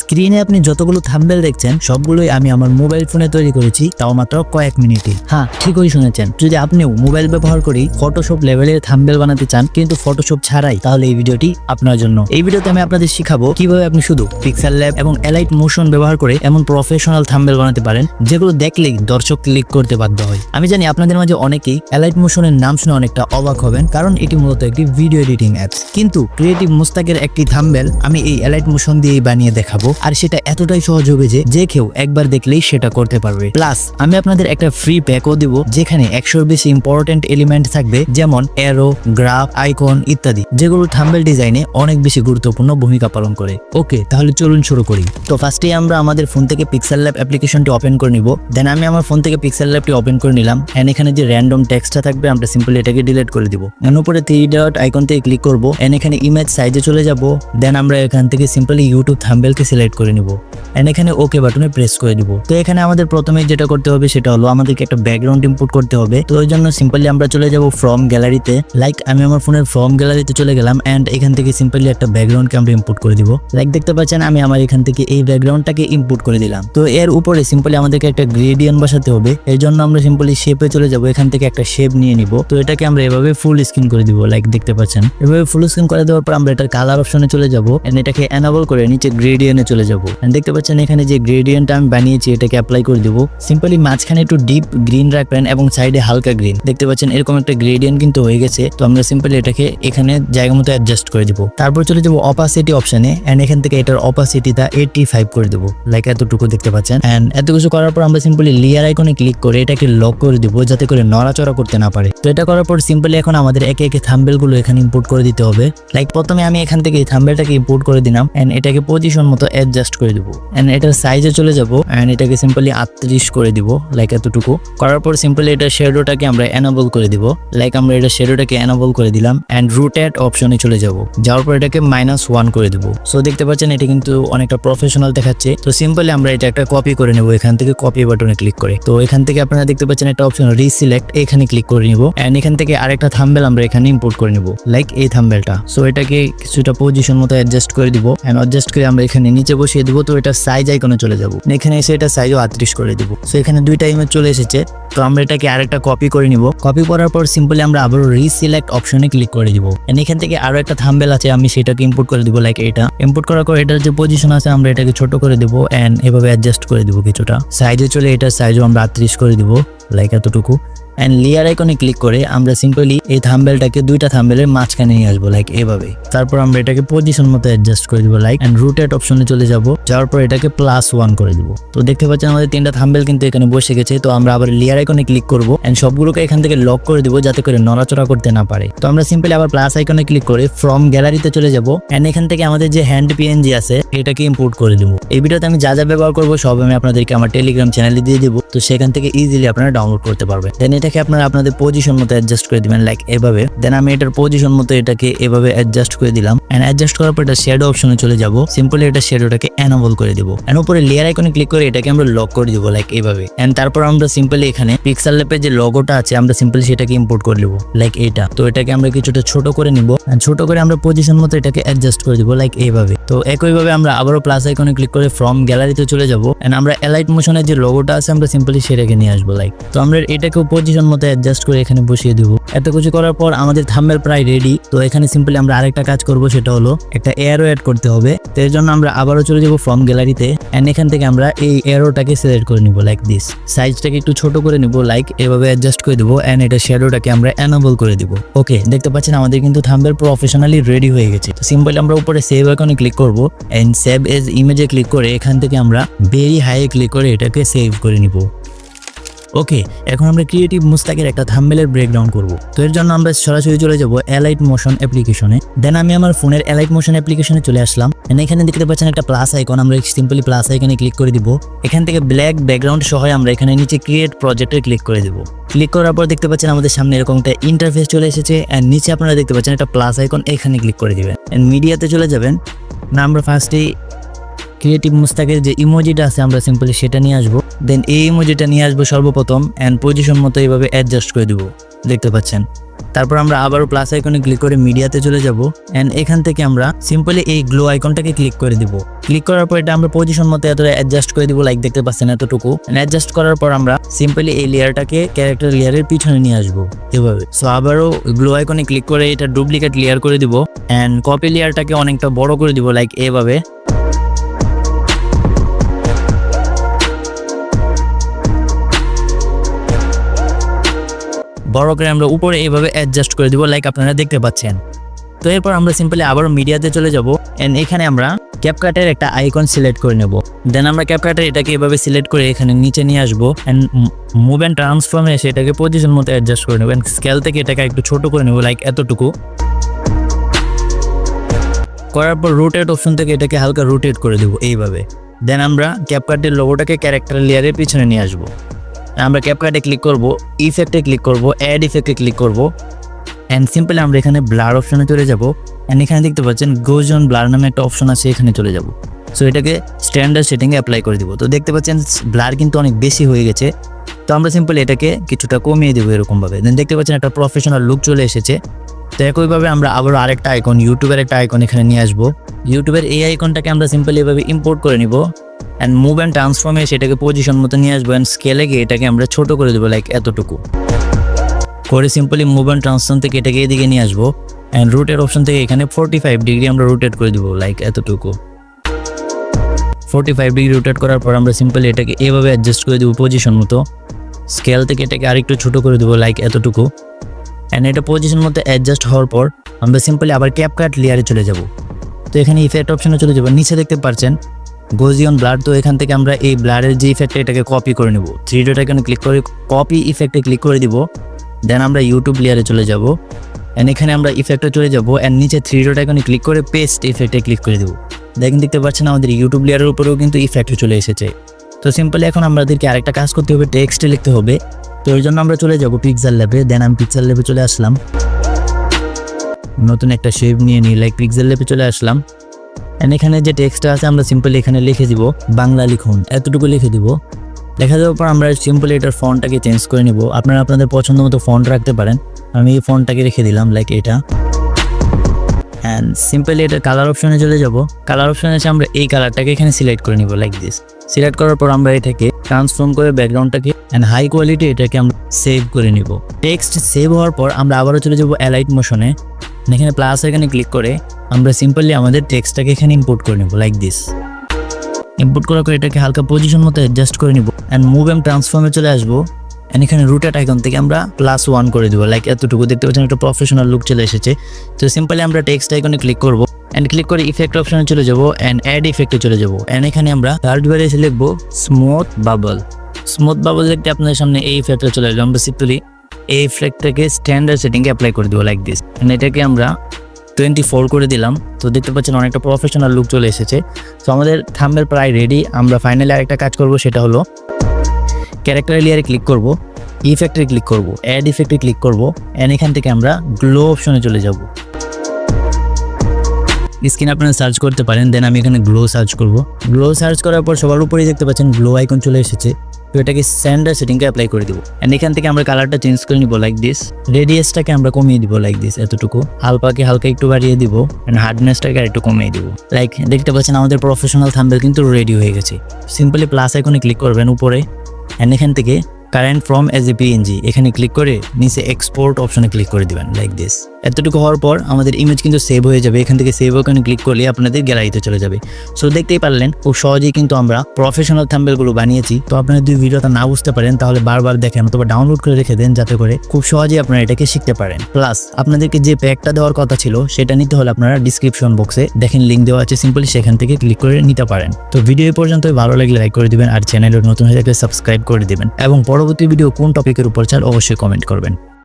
স্ক্রিনে আপনি যতগুলো থাম্বনেল দেখছেন সবগুলোই আমি আমার মোবাইল ফোনে তৈরি করেছি, তাও মাত্র কয়েক মিনিটে। হ্যাঁ, ঠিকই শুনেছেন। যদি আপনিও মোবাইল ব্যবহার করি ফটোশপ লেভেলের থাম্বনেল বানাতে চান কিন্তু ফটোশপ ছাড়াই, তাহলে এই ভিডিওটি আপনার জন্য। এই ভিডিওতে আমি আপনাদের শিখাবো কিভাবে আপনি শুধু পিক্সেল ল্যাব এবং এলাইট মোশন ব্যবহার করে এমন প্রফেশনাল থাম্বনেল বানাতে পারেন যেগুলো দেখলেই দর্শক ক্লিক করতে বাধ্য হয়। আমি জানি আপনাদের মাঝে অনেকেই এলাইট মোশনের নাম শুনে অনেকটা অবাক হবেন, কারণ এটি মূলত একটি ভিডিও এডিটিং অ্যাপস। কিন্তু ক্রিয়েটিভ মুস্তাকের একটি থাম্বনেল আমি এই এলাইট মোশন দিয়েই বানিয়ে দেখাবো, আর সেটা এতটাই সহজ হবে যে কেউ একবার দেখলেই সেটা করতে পারবে। প্লাস আমি আপনাদের একটা ফ্রি প্যাকও দিব যেখানে 100-এর বেশি ইম্পর্টেন্ট এলিমেন্ট থাকবে, যেমন অ্যারো, গ্রাফ, আইকন ইত্যাদি, যেগুলো থাম্বনেল ডিজাইনে অনেক বেশি গুরুত্বপূর্ণ ভূমিকা পালন করে। ওকে, তাহলে চলুন শুরু করি। তো ফার্স্টেই আমরা আমাদের ফোন থেকে পিক্সেল ল্যাব অ্যাপ্লিকেশনটি ওপেন করে নিব। দেন আমি আমার ফোন থেকে পিক্সেল ল্যাবটি ওপেন করে নিলাম, এন্ড এখানে যে র্যান্ডম টেক্সটটা থাকবে আমরা সিম্পলি এটাকে ডিলিট করে দিব। এর উপরে 3 ডট আইকন থেকে ক্লিক করব, এন্ড এখানে ইমেজ সাইজে চলে যাব। দেন আমরা এখান থেকে সিম্পলি ইউটিউব থাম্বনেলকে সিলেক্ট করে নিব, এন্ড এখানে ওকে বাটনে প্রেস করে দিব। তো এখানে আমাদের প্রথমে যেটা করতে হবে সেটা হলো আমাদেরকে একটা ব্যাকগ্রাউন্ড ইনপুট করতে হবে। তো ওই জন্য সিম্পলি আমরা চলে যাব ফ্রম গ্যালারিতে। লাইক আমি আমার ফোনের ফ্রম গ্যালারিতে চলে গেলাম, এন্ড এখান থেকে সিম্পলি একটা ব্যাকগ্রাউন্ডকে আমরা ইনপুট করে দিব। লাইক দেখতে পাচ্ছেন আমি আমার এখান থেকে এই ব্যাকগ্রাউন্ডটাকে ইনপুট করে দিলাম। তো এর উপরে সিম্পলি আমাদেরকে একটা গ্রেডিয়েন্ট বসাতে হবে। এর জন্য আমরা সিম্পলি শেপে চলে যাব, এখান থেকে একটা শেপ নিয়ে নিব। তো এটাকে আমরা এভাবে ফুল স্ক্রিন করে দিব। লাইক দেখতে পাচ্ছেন এভাবে ফুল স্ক্রিন করে দেওয়ার পর আমরা এটার কালার অপশনে চলে যাব, এন্ড এটাকে এনাবল করে নিচে গ্রেডিয়েন্টে চলে যাব। এন্ড দেখতে পাচ্ছেন এখানে যে গ্রেডিয়েন্টটা আমি বানিয়েছি এটাকে অ্যাপ্লাই করে দিব। সিম্পলি মাঝখানে একটু ডিপ গ্রিন রাখবেন এবং সাইডে হালকা গ্রিন। দেখতে পাচ্ছেন এরকম একটা গ্রেডিয়েন্ট কিন্তু হয়ে গেছে। তো আমরা সিম্পলি এটাকে এখানে জায়গা মতো অ্যাডজাস্ট করে দিব। তারপর চলে যাব অপাসিটি অপশনে, এন্ড এখান থেকে এটার অপাসিটিটা 85 করে দেব। লাইক এতটুকু দেখতে পাচ্ছেন। এন্ড এত কিছু করার পর আমরা সিম্পলি লেয়ার আইকনে ক্লিক করে এটাকে লক করে দিব যাতে করে নড়াচড়া করতে না পারে। তো এটা করার পর সিম্পলি এখন আমাদের একে একে থাম্বনেল গুলো এখানে ইম্পোর্ট করে দিতে হবে। লাইক প্রথমে আমি এখান থেকে এই থাম্বনেলটাকে ইম্পোর্ট করে দিলাম, এন্ড এটাকে পজিশন মতো অ্যাডজাস্ট করে দিব। এন্ড এটার সাইজে চলে যাব, এন্ড এটাকে সিম্পলি 38 করে দিব। লাইক এতটুকু করার পর সিম্পলি এটা শ্যাডোটাকে আমরা এনাবল করে দিব। লাইক আমরা এটা শ্যাডোটাকে এনাবল করে দিলাম, এন্ড রোটেট অপশনে চলে যাব। যাওয়ার পর এটাকে -1 করে দিব। সো দেখতে পাচ্ছেন এটা কিন্তু অনেকটা প্রফেশনাল দেখাচ্ছে। তো সিম্পলি আমরা এটা একটা কপি করে নেব এখান থেকে কপি বাটনে ক্লিক করে। তো এখান থেকে আপনারা দেখতে পাচ্ছেন একটা অপশন রিসিলেক্ট, এখানে ক্লিক করে নিব, এন্ড এখান থেকে আরেকটা থাম্বনেল আমরা এখানে ইম্পোর্ট করে নিব। লাইক এই থাম্বনেলটা। সো এটাকে কিছুটা পজিশন মতো অ্যাডজাস্ট করে দিব, এন্ড অ্যাডজাস্ট করে আমরা এখানে নিচে বসিয়ে দিব। তো এটা সাইজ আইকনে চলে যাব, এখানে এসে এটা সাইজও 38 করে দিব। সো এখানে দুইটা ইমেজ চলে এসেছে। তো আমরা এটাকে আরেকটা কপি করে নিব। কপি করার পর সিম্পলি আমরা আবার রিসিলেক্ট অপশনে ক্লিক করে দিব, এন্ড এখান থেকে আরো একটা থাম্বনেল আছে আমি সেটাকে ইম্পোর্ট করে দিব। লাইক এটা ইম্পোর্ট করার পর এটার যে পজিশন আছে আমরা এটাকে ছোট করে দিব, এন্ড এভাবে অ্যাডজাস্ট করে দিব কিছুটা। সাইজে চলে এটার সাইজও আমরা 38 করে দিব। লাইক এতটুকু। এন্ড লেয়ার আইকনে ক্লিক করে আমরা সিম্পলি এই থাম্বনেলটাকে দুইটা থাম্বনেলের মাঝখানে নিয়ে আসবো, লাইক এভাবে। তারপর আমরা এটাকে পজিশন মতো অ্যাডজাস্ট করে দিব। লাইক এন্ড রোটেট অপশনে চলে যাব, যাওয়ার পর এটাকে +1 করে দিব। তো দেখতে পাচ্ছেন আমাদের 3টা থাম্বনেল কিন্তু এখানে বসে গেছে। তো আমরা আবার লেয়ার আইকনে ক্লিক করব, এন্ড সবগুলোকে এখান থেকে লক করে দিব যাতে করে নড়াচড়া করতে না পারে। তো আমরা সিম্পলি আবার প্লাস আইকনে ক্লিক করে ফ্রম গ্যালারিতে চলে যাব, এন্ড এখান থেকে আমাদের যে হ্যান্ড পিএনজি আছে এটাকে ইম্পোর্ট করে দিব। এই ভিডিওতে আমি যা যা ব্যবহার করব সব আমি আপনাদেরকে আমার টেলিগ্রাম চ্যানেলে দিয়ে দিব। তো সেখান থেকে ইজিলি আপনারা ডাউনলোড করতে পারবেন। দেন এটাকে আপনারা আপনাদের পজিশন মতো অ্যাডজাস্ট করে দিবেন, লাইক এভাবে। দেন আমি এটার পজিশন মতো এটাকে এভাবে অ্যাডজাস্ট করে দিলাম, এন্ড অ্যাডজাস্ট করার পর এটা শ্যাডো অপশনে চলে যাব। সিম্পলি এটা শ্যাডোটাকে এনাবল করে দিব, এন্ড উপরে লেয়ার আইকনে ক্লিক করে এটাকে আমরা লক করে দিব, লাইক এভাবে। এন্ড তারপর আমরা সিম্পলি এখানে পিক্সেল ল্যাবের যে লোগোটা আছে আমরা সিম্পলি সেটাকে ইম্পোর্ট করে নেব, লাইক এটা। তো এটাকে আমরা কিছুটা ছোট করে নিব, এন্ড ছোট করে আমরা পজিশন মতো এটাকে অ্যাডজাস্ট করে দিব, লাইক এইভাবে। তো একইভাবে আমরা আবারও প্লাস আইকনে ক্লিক করে ফ্রম গ্যালারিতে চলে যাব, এন্ড আমরা এলাইট মোশনের যে লোগোটা আছে আমরা সিম্পলি সেটাকে নিয়ে আসবো, লাইক। তো আমরা এটাকেও পজিশন মতো অ্যাডজাস্ট করে এখানে বসিয়ে দিব। এত কিছু করার পর আমাদের থাম্বনেল প্রায় রেডি। তো এখানে সিম্পলি আমরা আরেকটা কাজ করব, সেটা হলো একটা এরো অ্যাড করতে হবে। তো এর জন্য আমরা আবারও চলে যাব ফ্রম গ্যালারিতে, এন্ড এখান থেকে আমরা এই এরোটাকে সিলেক্ট করে নিব, লাইক দিস। সাইজটাকে একটু ছোট করে নিব, লাইক এভাবে অ্যাডজাস্ট করে দিব, এন্ড এটা শ্যাডোটাকে আমরা এনাবল করে দিব। ওকে, দেখতে পাচ্ছেন আমাদের কিন্তু থাম্বনেল প্রফেশনালি রেডি হয়ে গেছে। তো সিম্পলি আমরা উপরে সেভ আইকনে ক্লিক করব, এন্ড সেভ এজ ইমেজে ক্লিক করে এখান থেকে আমরা ভেরি হাই ক্লিক করে এটাকে সেভ করে নিব। ওকে, এখন আমরা ক্রিয়েটিভ মুস্তাকের একটা থাম্বনেলের ব্রেকডাউন করব। তো এর জন্য আমরা সরাসরি চলে যাব এলাইট মোশন অ্যাপ্লিকেশনে। দেন আমি আমার ফোনের এলাইট মোশন অ্যাপ্লিকেশনে চলে আসলাম, এখানে দেখতে পাচ্ছেন একটা প্লাস আইকন, আমরা সিম্পলি প্লাস আইকনে ক্লিক করে দিব। এখান থেকে ব্ল্যাক ব্যাকগ্রাউন্ড সহ আমরা এখানে নিচে ক্রিয়েট প্রজেক্টে ক্লিক করে দিব। ক্লিক করার পর দেখতে পাচ্ছেন আমাদের সামনে এরকম একটা ইন্টারফেস চলে এসেছে, এন্ড নিচে আপনারা দেখতে পাচ্ছেন একটা প্লাস আইকন, এখানে ক্লিক করে দিবেন, এন্ড মিডিয়াতে চলে যাবেন। না আমরা ফার্স্টেই ক্রিয়েটিভ মুস্তাকের যে ইমোজিটা আছে আমরা সিম্পলি সেটা নিয়ে আসবো। দেন এই ইমোজিটা নিয়ে আসবো সর্বপ্রথম, এন্ড পজিশন মতো এইভাবে অ্যাডজাস্ট করে দিব, দেখতে পাচ্ছেন। তারপর আমরা আবারও প্লাস আইকনে ক্লিক করে মিডিয়াতে চলে যাব এন্ড এখান থেকে আমরা সিম্পলি এই গ্লো আইকনটাকে ক্লিক করে দিব। ক্লিক করার পর এটা আমরা পজিশন মতো এতটা অ্যাডজাস্ট করে দিব, লাইক দেখতে পাচ্ছেন এতটুকু। অ্যাডজাস্ট করার পর আমরা সিম্পলি এই লেয়ারটাকে ক্যারেক্টার লেয়ারের পিছনে নিয়ে আসবো এভাবে। সো আবারও গ্লো আইকনে ক্লিক করে এটা ডুপ্লিকেট লেয়ার করে দিব এন্ড কপি লেয়ারটাকে অনেকটা বড় করে দিব, লাইক এভাবে। বড় করে আমরা উপরে এইভাবে অ্যাডজাস্ট করে দিব, লাইক আপনারা দেখতে পাচ্ছেন। তো এরপর আমরা সিম্পলি আবারও মিডিয়াতে চলে যাব এন্ড এখানে আমরা ক্যাপকাটের একটা আইকন সিলেক্ট করে নেব। দেন আমরা ক্যাপকাটের এটাকে এভাবে সিলেক্ট করে এখানে নিচে নিয়ে আসবো এন্ড মুভ অ্যান্ড ট্রান্সফর্মে এসে এটাকে পজিশন মতো অ্যাডজাস্ট করে নেব এন্ড স্কেল থেকে এটাকে একটু ছোট করে নেব, লাইক এতটুকু। করার পর রোটেট অপশন থেকে এটাকে হালকা রোটেট করে দেবো এইভাবে। দেন আমরা ক্যাপকাটের লোগোটাকে ক্যারেক্টার লেয়ারের পিছনে নিয়ে আসবো। আমরা ক্যাপকাটে ক্লিক করব, ইফেক্টে ক্লিক করব, অ্যাড ইফেক্টে ক্লিক করব এন্ড সিম্পলি আমরা এখানে ব্লার অপশনে চলে যাব এন্ড এখানে দেখতে পাচ্ছেন গোজ অন ব্লার নামে একটা অপশন আছে, এখানে চলে যাব। সো এটাকে স্ট্যান্ডার্ড সেটিংয়ে অ্যাপ্লাই করে দিব। তো দেখতে পাচ্ছেন ব্লার কিন্তু অনেক বেশি হয়ে গেছে, তো আমরা সিম্পলি এটাকে কিছুটা কমিয়ে দেবো এরকমভাবে। দেন দেখতে পাচ্ছেন একটা প্রফেশনাল লুক চলে এসেছে। তো একইভাবে আমরা আবারও আরেকটা আইকন, ইউটিউবের একটা আইকন এখানে নিয়ে আসবো। ইউটিউবের এই আইকনটাকে আমরা সিম্পলি এভাবে ইম্পোর্ট করে নিব অ্যান্ড মুভ অ্যান্ড ট্রান্সফর্মে সেটাকে পজিশন মতো নিয়ে আসবো অ্যান্ড স্কেলে গিয়ে এটাকে আমরা ছোট করে দেবো, লাইক এতটুকু করে। সিম্পলি মুভ অ্যান্ড ট্রান্সফর্ম থেকে এটাকে এদিকে নিয়ে আসবো অ্যান্ড রোটেট অপশন থেকে এখানে 45 ডিগ্রি আমরা রোটেট করে দেবো, লাইক এতটুকু। 45 ডিগ্রি রোটেট করার পর আমরা সিম্পলি এটাকে এভাবে অ্যাডজাস্ট করে দেবো পজিশন মতো। স্কেল থেকে এটাকে আরেকটু ছোট করে দেবো, লাইক এতটুকু। অ্যান্ড এটা পজিশন মতো অ্যাডজাস্ট হওয়ার পর আমরা সিম্পলি আবার ক্যাপকাট লেয়ারে চলে যাব। তো এখানে ইফেক্ট অপশনে চলে যাবো, নিচে দেখতে পাচ্ছেন গোজিয়ন ব্লার। তো এখান থেকে আমরা এই ব্লারের যে ইফেক্টটা এটাকে কপি করে নেব। 3 ডট আইকনে ক্লিক করে কপি ইফেক্টে ক্লিক করে দিব। দেন আমরা ইউটিউব লেয়ারে চলে যাব এন্ড এখানে আমরা ইফেক্টে চলে যাব এন্ড নিচে 3 ডট আইকনে ক্লিক করে পেস্ট ইফেক্টে ক্লিক করে দেব। দেখতে পাচ্ছেন আমাদের ইউটিউব লেয়ারের উপরেও কিন্তু ইফেক্ট চলে এসেছে। তো সিম্পলি এখন আমাদেরকে আরেকটা কাজ করতে হবে, টেক্সটে লিখতে হবে। তো এর জন্য আমরা চলে যাব পিক্সেল ল্যাবে। দেন আমি পিক্সেল ল্যাবে চলে আসলাম, নতুন একটা শেপ নিয়ে নিই, লাইক পিক্সেল ল্যাবে চলে আসলাম এন্ড এখানে যে টেক্সটটা আছে আমরা সিম্পলি এখানে লিখে দিব বাংলা লিখুন, এতটুকু লিখে দিব। লেখা দেওয়ার পর আমরা সিম্পলি এটার ফন্টটাকে চেঞ্জ করে নিব। আপনারা আপনাদের পছন্দ মতো ফন্ট রাখতে পারেন, আমি এই ফন্টটাকে রেখে দিলাম, লাইক এটা। অ্যান্ড সিম্পলি এটা কালার অপশনে চলে যাব। কালার অপশনে এসে আমরা এই কালারটাকে এখানে সিলেক্ট করে নিব, লাইক দিস। সিলেক্ট করার পর আমরা এটাকে ট্রান্সফর্ম করে ব্যাকগ্রাউন্ডটাকে অ্যান্ড হাই কোয়ালিটি এটাকে আমরা সেভ করে নিব। টেক্সট সেভ হওয়ার পর আমরা আবারও চলে যাব অ্যালাইট মোশনে। এখানে প্লাস এখানে ক্লিক করে আমরা সিম্পলি আমাদের টেক্সটটাকে এখানে ইম্পোর্ট করে নেব, লাইক দিস। ইম্পোর্ট করার পর এটাকে হালকা পজিশন মতো অ্যাডজাস্ট করে নিব অ্যান্ড মুভ অ্যান্ড ট্রান্সফর্মে চলে আসবো এন্ড এখানে রুটেট আইকন থেকে আমরা +1 করে দেবো, লাইক এতটুকু। দেখতে পাচ্ছেন একটা প্রফেশনাল লুক চলে এসেছে। তো সিম্পলি আমরা টেক্সট আইকনে ক্লিক করব এন্ড ক্লিক করে ইফেক্ট অপশনে চলে যাব এন্ড অ্যাড ইফেক্টে চলে যাব এন্ড এখানে আমরা থার্ড বারে এসে লিখবো স্মুথ বাবল। স্মুথ বাবল দেখতে আপনাদের সামনে এই ইফেক্টটা চলে আসবে। আমরা সিম্পলি এই ইফেক্টটাকে স্ট্যান্ডার্ড সেটিংয়ে অ্যাপ্লাই করে দেবো, লাইক দিস। এন্ড এটাকে আমরা 24 করে দিলাম। তো দেখতে পাচ্ছেন অনেকটা প্রফেশনাল লুক চলে এসেছে। তো আমাদের থাম্বনেল প্রায় রেডি। আমরা ফাইনালি আরেকটা কাজ করব, সেটা হলো ক্যারেক্টার লেয়ারে ক্লিক করব, ইফেক্টে ক্লিক করব, অ্যাড ইফেক্টে ক্লিক করব এন্ড এখান থেকে আমরা গ্লো অপশনে চলে যাব। স্ক্রিনে আপনারা সার্চ করতে পারেন, দেন আমি এখানে গ্লো সার্চ করব। গ্লো সার্চ করার পর সবার উপরেই দেখতে পাচ্ছেন গ্লো আইকন চলে এসেছে। তো এটাকে স্ট্যান্ডার্ড সেটিংকে অ্যাপ্লাই করে দিব এন্ড এখান থেকে আমরা কালারটা চেঞ্জ করে নিব, লাইক দিস। রেডিয়াসটাকে আমরা কমিয়ে দিব, লাইক দিস, এতটুকু। আলফাকে হালকা একটু বাড়িয়ে দিব এন্ড হার্ডনেসটাকে আরেকটু কমিয়ে দিব, লাইক। দেখতে পাচ্ছেন আমাদের প্রফেশনাল থাম্বনেল কিন্তু রেডি হয়ে গেছে। সিম্পলি প্লাস আইকনে ক্লিক করবেন উপরে এন্ড এখান থেকে current from as a PNG এখানে ক্লিক করে নিচে এক্সপোর্ট অপশনে ক্লিক করে দিবেন, লাইক দিস। এতটুকু হওয়ার পর আমাদের ইমেজ কিন্তু সেভ হয়ে যাবে। এখান থেকে সেভ আইকনে ক্লিক করলে আপনাদের গ্যালারিতে চলে যাবে। সো দেখতেই পারলেন খুব সহজেই কিন্তু আমরা প্রফেশনাল থাম্বনেলগুলো বানিয়েছি। তো আপনারা যদি ভিডিওটা না বুঝতে পারেন তাহলে বারবার দেখেন অথবা ডাউনলোড করে রেখে দেন, যাতে করে খুব সহজেই আপনারা এটাকে শিখতে পারেন। প্লাস আপনাদেরকে যে প্যাকটা দেওয়ার কথা ছিল সেটা নিতে হলে আপনারা ডিসক্রিপশন বক্সে দেখেন লিঙ্ক দেওয়া আছে, সিম্পলি সেখান থেকে ক্লিক করে নিতে পারেন। তো ভিডিও এই পর্যন্ত ভালো লাগলে লাইক করে দিবেন আর চ্যানেলে নতুন হয়ে থাকলে সাবস্ক্রাইব করে দিবেন এবং পরবর্তী ভিডিও কোন টপিকের উপর চান অবশ্যই কমেন্ট করবেন।